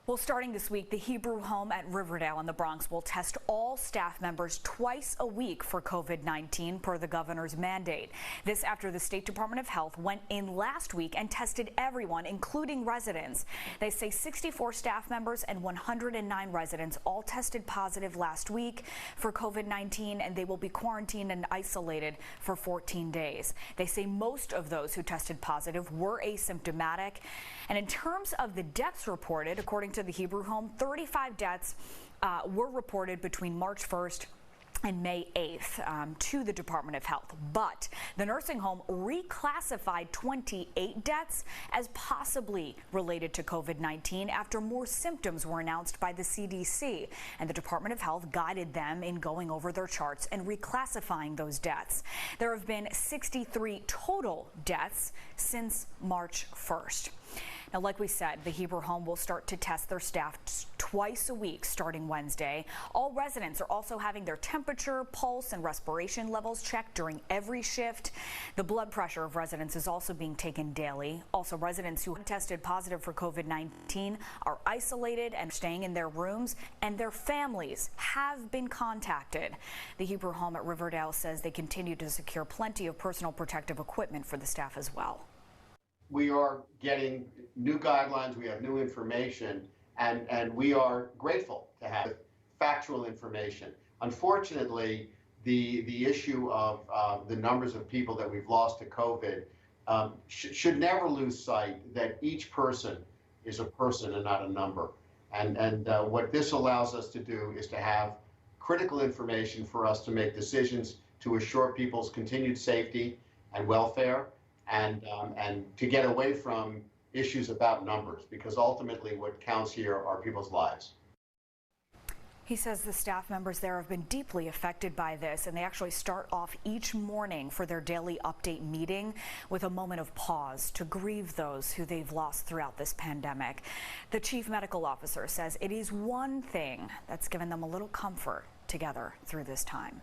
Well, starting this week, the Hebrew home at Riverdale in the Bronx will test all staff members twice a week for COVID-19 per the governor's mandate. This after the State Department of Health went in last week and tested everyone, including residents. They say 64 staff members and 109 residents all tested positive last week for COVID-19, and they will be quarantined and isolated for 14 days. They say most of those who tested positive were asymptomatic. And in terms of the deaths reported, according to the Hebrew home, 35 deaths were reported between March 1st and May 8th to the Department of Health. But the nursing home reclassified 28 deaths as possibly related to COVID-19 after more symptoms were announced by the CDC. And the Department of Health guided them in going over their charts and reclassifying those deaths. There have been 63 total deaths since March 1st. Now, like we said, the Hebrew home will start to test their staff twice a week starting Wednesday. All residents are also having their temperature, pulse, and respiration levels checked during every shift. The blood pressure of residents is also being taken daily. Also, residents who tested positive for COVID-19 are isolated and staying in their rooms, and their families have been contacted. The Hebrew home at Riverdale says they continue to secure plenty of personal protective equipment for the staff as well. We are getting new guidelines, we have new information, and we are grateful to have factual information. Unfortunately, the issue of the numbers of people that we've lost to COVID should never lose sight that each person is a person and not a number. And what this allows us to do is to have critical information for us to make decisions to assure people's continued safety and welfare, and to get away from issues about numbers, because ultimately what counts here are people's lives. He says the staff members there have been deeply affected by this, and they actually start off each morning for their daily update meeting with a moment of pause to grieve those who they've lost throughout this pandemic. The chief medical officer says it is one thing that's given them a little comfort together through this time.